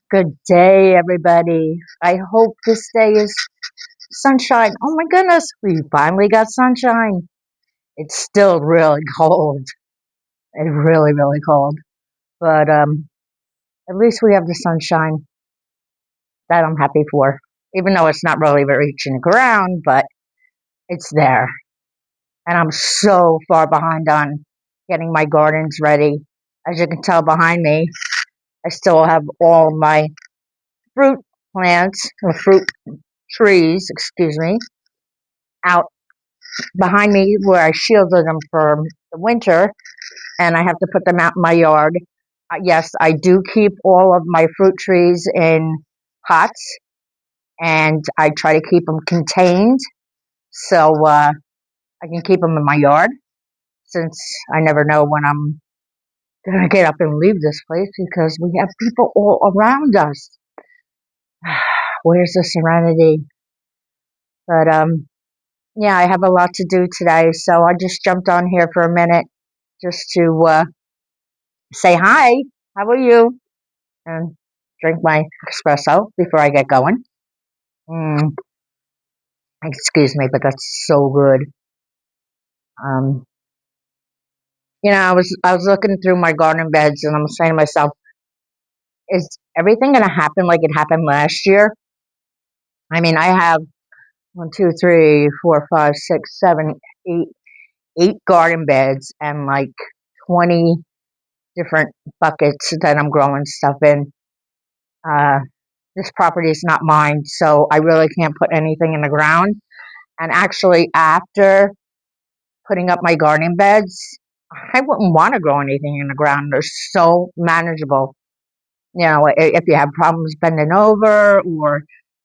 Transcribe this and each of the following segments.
Good day, everybody. I hope this day is sunshine. Oh my goodness, we finally got sunshine. It's still really cold. It's really, really cold. But at least we have the sunshine that I'm happy for. Even though it's not really reaching the ground, but it's there. And I'm so far behind on getting my gardens ready. As you can tell behind me, I still have all my fruit plants or fruit trees, excuse me, out behind me where I shielded them for the winter, and I have to put them out in my yard. Yes, I do keep all of my fruit trees in pots, and I try to keep them contained so I can keep them in my yard. Since I never know when I'm gonna get up and leave this place because we have people all around us. Where's the serenity? But yeah, I have a lot to do today, so I just jumped on here for a minute just to say hi. How are you? And drink my espresso before I get going. Mm, excuse me, but that's so good. Um, I was looking through my garden beds and I'm saying to myself, is everything going to happen like it happened last year? I mean, I have one, two, three, four, five, six, seven, eight garden beds and like 20 different buckets that I'm growing stuff in. Uh, this property is not mine, so I really can't put anything in the ground. And actually, after putting up my gardening beds, I wouldn't want to grow anything in the ground. They're so manageable. If you have problems bending over or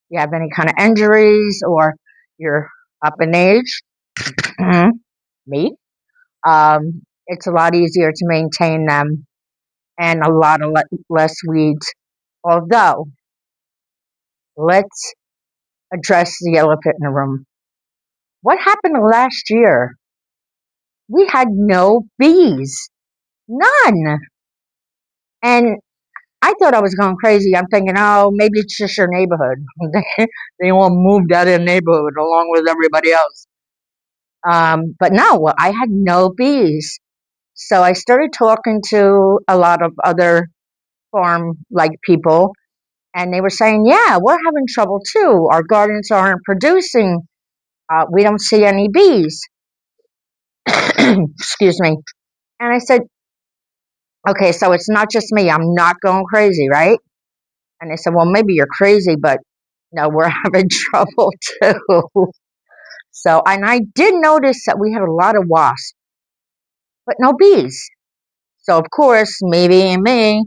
you have any kind of injuries or you're up in age, me, it's a lot easier to maintain them and a lot of less weeds. Although, let's address the elephant in the room. What happened last year? We had no bees. None. And I thought I was going crazy. I'm thinking, oh, maybe it's just your neighborhood. They all moved out of the neighborhood along with everybody else. But no, well, I had no bees. So I started talking to a lot of other farm like people, and they were saying, yeah, we're having trouble too. Our gardens aren't producing. We don't see any bees. Excuse me. And I said, okay, so it's not just me. I'm not going crazy, right? And they said, well, maybe you're crazy, but no, we're having trouble too. So, and I did notice that we had a lot of wasps, but no bees. So, of course, maybe and me,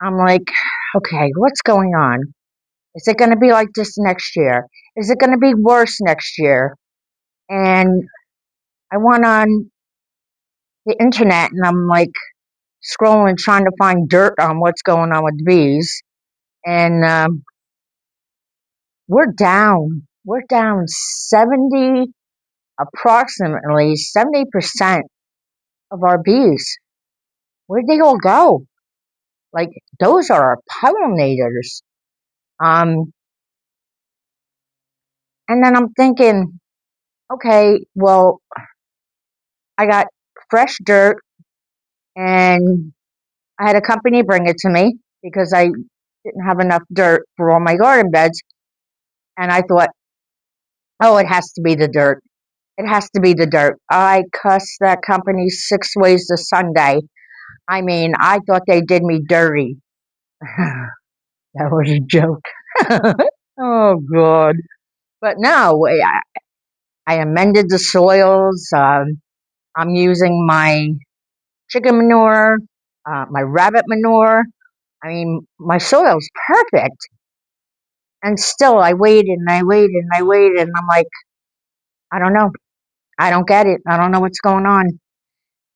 I'm like, okay, what's going on? Is it going to be like this next year? Is it going to be worse next year? And I went on the internet and I'm like scrolling, trying to find dirt on what's going on with bees. And we're down 70, approximately 70% of our bees. Where'd they all go? Like, those are our pollinators. Um, and then I'm thinking, okay, well, I got fresh dirt and I had a company bring it to me because I didn't have enough dirt for all my garden beds. And I thought, oh, it has to be the dirt. It has to be the dirt. I cussed that company six ways to Sunday. I mean, I thought they did me dirty. That was a joke. Oh, God. But no, I amended the soils. I'm using my chicken manure, my rabbit manure. I mean, my soil's perfect. And still, I waited and I waited and I waited. And I'm like, I don't know. I don't get it. I don't know what's going on.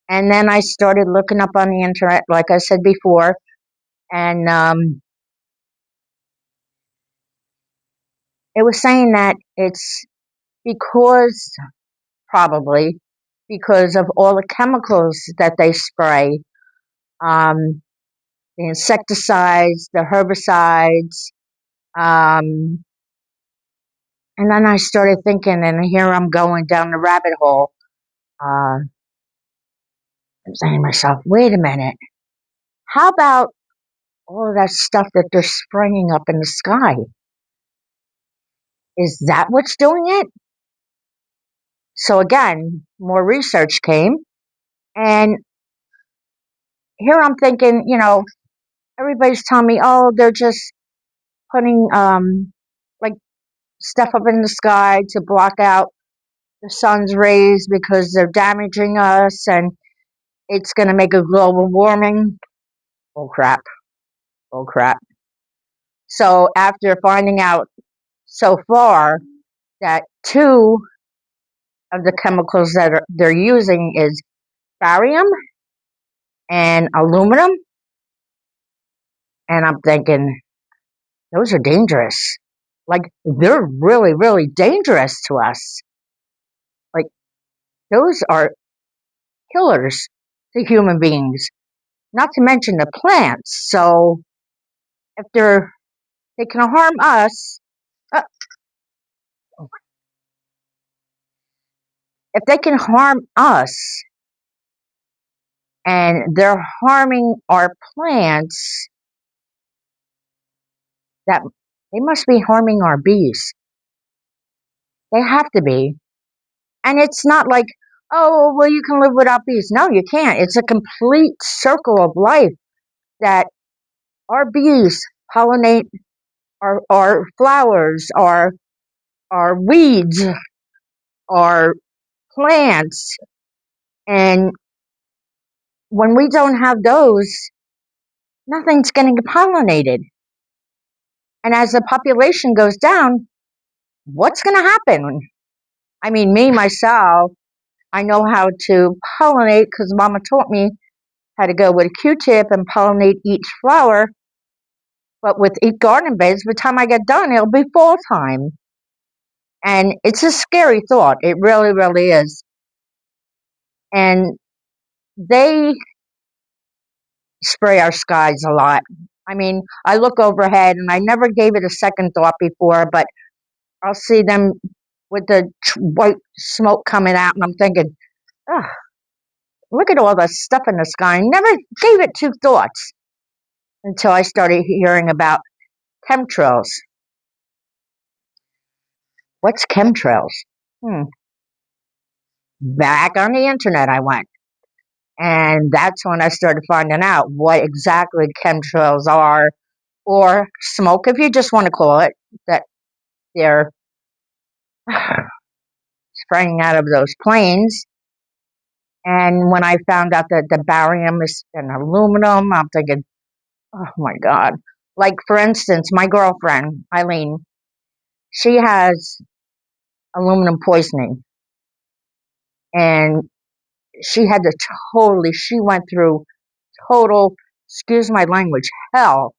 And then I started looking up on the internet, like I said before. And it was saying that it's because, probably, because of all the chemicals that they spray. Um, the insecticides, the herbicides. Um, and then I started thinking, and here I'm going down the rabbit hole. I'm saying to myself, wait a minute. How about all of that stuff that they're spraying up in the sky? Is that what's doing it? So again, more research came, and here I'm thinking, everybody's telling me, oh, they're just putting like stuff up in the sky to block out the sun's rays because they're damaging us, and it's going to make a global warming. Oh crap! Oh crap! So after finding out so far that two of the chemicals that they're using is barium and aluminum, and I'm thinking those are dangerous. Like they're really, really dangerous to us. Like those are killers to human beings, not to mention the plants. So if they can harm us, uh, if they can harm us and they're harming our plants, that they must be harming our bees. They have to be. And it's not like, oh, well, you can live without bees. No, you can't. It's a complete circle of life that our bees pollinate our flowers, our weeds, our plants. And when we don't have those, nothing's getting pollinated. And as the population goes down, what's going to happen? I mean, me, myself, I know how to pollinate because Mama taught me how to go with a Q-tip and pollinate each flower. But with each garden beds, by the time I get done, it'll be fall time. And it's a scary thought. It really, really is. And they spray our skies a lot. I mean, I look overhead and I never gave it a second thought before, but I'll see them with the white smoke coming out, and I'm thinking, oh, look at all the stuff in the sky. I never gave it two thoughts until I started hearing about chemtrails. What's chemtrails? Hmm. Back on the internet I went. And that's when I started finding out what exactly chemtrails are, or smoke, if you just want to call it, that they're spraying out of those planes. And when I found out that the barium is and aluminum, I'm thinking, oh my God. Like, for instance, my girlfriend, Eileen, she has aluminum poisoning. And she went through total, excuse my language, hell.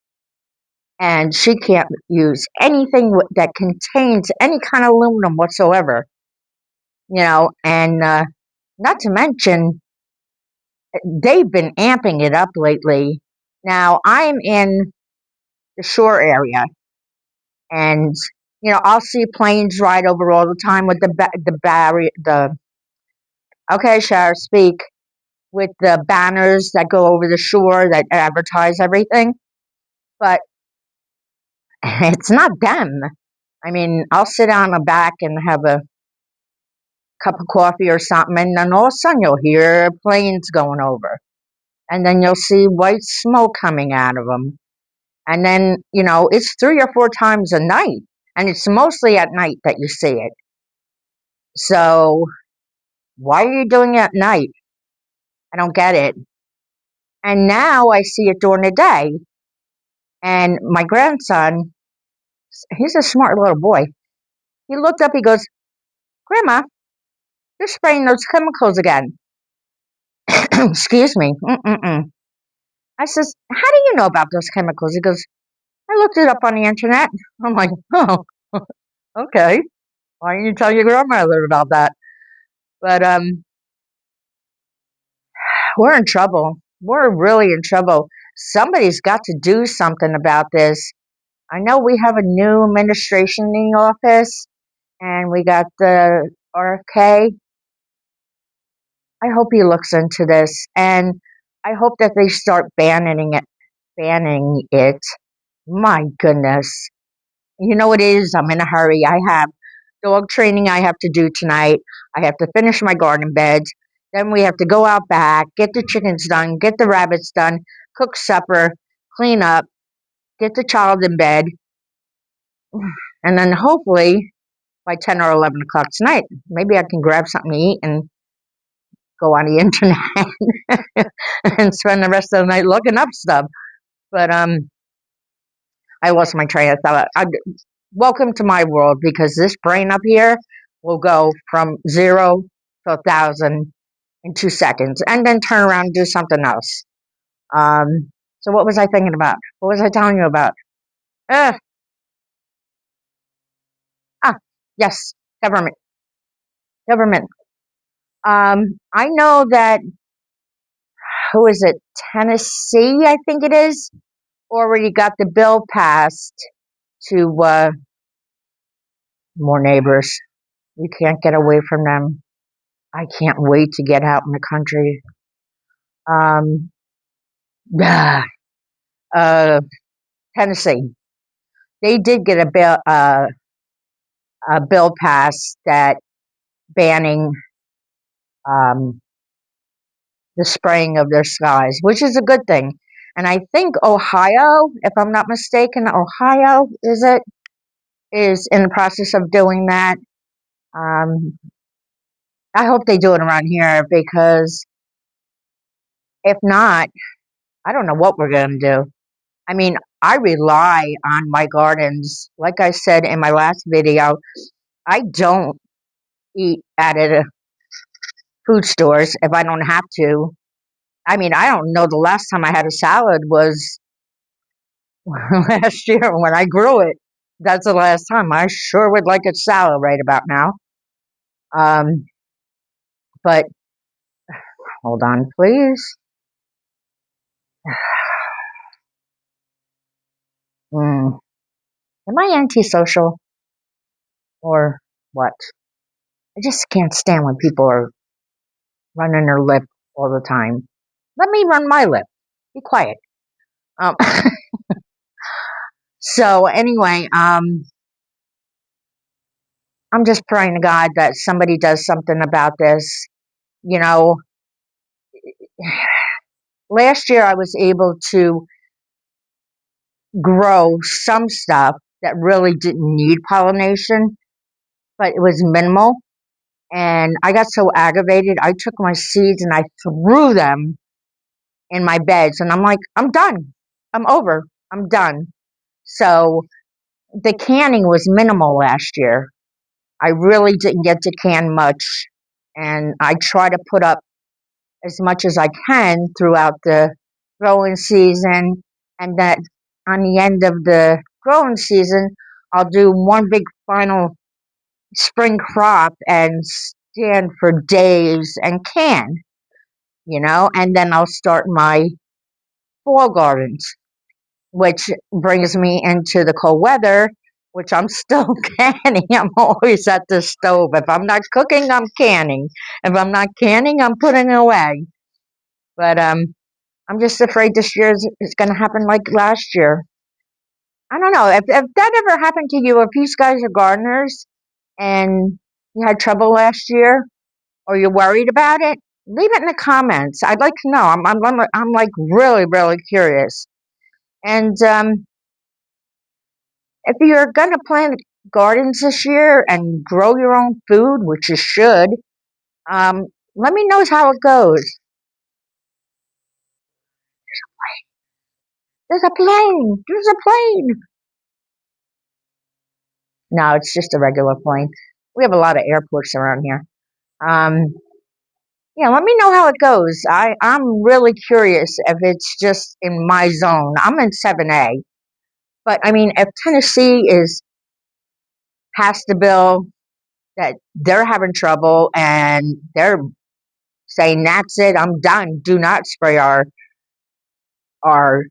And she can't use anything that contains any kind of aluminum whatsoever. And not to mention, they've been amping it up lately. Now, I'm in the shore area, and I'll see planes ride over all the time with okay, Shara, speak, with the banners that go over the shore that advertise everything, but it's not them. I mean, I'll sit on the back and have a cup of coffee or something, and then all of a sudden you'll hear planes going over, and then you'll see white smoke coming out of them, and then it's 3 or 4 times a night, and it's mostly at night that you see it. So why are you doing it at night? I don't get it. And now I see it during the day, and my grandson, he's a smart little boy. He looked up, he goes, "Grandma, you're spraying those chemicals again." Excuse me. Mm-mm-mm. I says, "How do you know about those chemicals?" He goes, "I looked it up on the internet." I'm like, "Oh, okay. Why didn't you tell your grandmother about that?" But we're in trouble. We're really in trouble. somebody's got to do something about this. I know we have a new administration in the office, and we got the RFK. I hope he looks into this, and I hope that they start banning it. Banning it. My goodness. You know it is. I'm in a hurry. I have dog training I have to do tonight. I have to finish my garden beds. Then we have to go out back, get the chickens done, get the rabbits done, cook supper, clean up, get the child in bed, and then hopefully by 10 or 11 o'clock tonight, maybe I can grab something to eat and go on the internet and spend the rest of the night looking up stuff. But I lost my train of thought. Welcome to my world, because this brain up here will go from 0 to 1,000 in 2 seconds, and then turn around and do something else. So what was I thinking about? What was I telling you about? Uh, ah, yes, government, government. I know that, who is it? Tennessee, I think it is, already got the bill passed to more neighbors. You can't get away from them. I can't wait to get out in the country. Um, uh, Tennessee, they did get a bill passed that banning um, the spraying of their skies, which is a good thing. And I think Ohio, if I'm not mistaken, Ohio is in the process of doing that. Um, I hope they do it around here, because if not, I don't know what we're going to do. I mean, I rely on my gardens. Like I said in my last video, I don't eat at a food stores if I don't have to. I mean, I don't know the last time I had a salad was last year when I grew it. That's the last time. I sure would like a salad right about now. Um, but hold on, please. Mm, am I antisocial or what? I just can't stand when people are running their lip all the time. Let me run my lip. Be quiet. Um, so anyway, I'm just praying to God that somebody does something about this. You know, last year I was able to grow some stuff that really didn't need pollination, but it was minimal. And I got so aggravated, I took my seeds and I threw them in my beds. And I'm like, I'm done. I'm over. I'm done. So the canning was minimal last year. I really didn't get to can much. And I try to put up as much as I can throughout the growing season. And that on the end of the growing season, I'll do one big final spring crop and stand for days and can, and then I'll start my fall gardens, which brings me into the cold weather, which I'm still canning. I'm always at the stove. If I'm not cooking, I'm canning. If I'm not canning, I'm putting it away. But I'm just afraid this year is going to happen like last year. I don't know if that ever happened to you. If you guys are gardeners and you had trouble last year, or you're worried about it, leave it in the comments. I'd like to know. I'm like really really curious. And if you're gonna plant gardens this year and grow your own food, which you should, um, let me know how it goes. There's a plane. There's a plane. No, it's just a regular plane. We have a lot of airports around here. Um, yeah, let me know how it goes. I'm really curious if it's just in my zone. I'm in 7A, but I mean, if Tennessee is passed the bill that they're having trouble and they're saying that's it, I'm done. Do not spray our our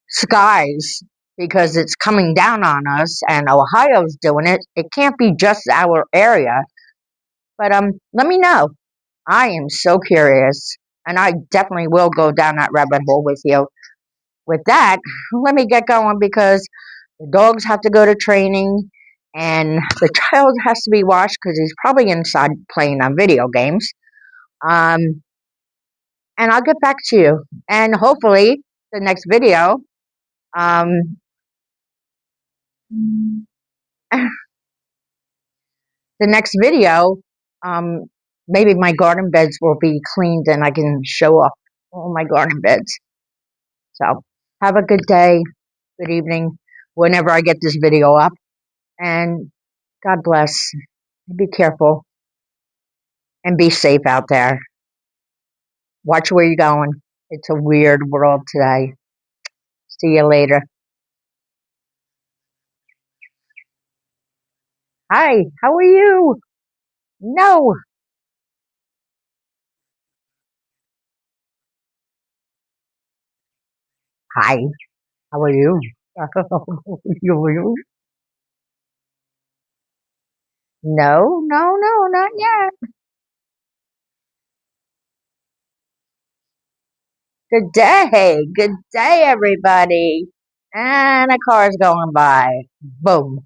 skies because it's coming down on us and Ohio's doing it. It can't be just our area. But let me know. I am so curious and I definitely will go down that rabbit hole with you. With that, let me get going because the dogs have to go to training and the child has to be washed because he's probably inside playing on video games. Um, and I'll get back to you. And hopefully, the next video, um, the next video, um, maybe my garden beds will be cleaned and I can show off all my garden beds. So, have a good day, good evening, whenever I get this video up. And God bless. Be careful and be safe out there. Watch where you're going. It's a weird world today. See you later. Hi, how are you? No. Hi, how are you? You? No, no, no, not yet. Good day, everybody. And a car's going by. Boom.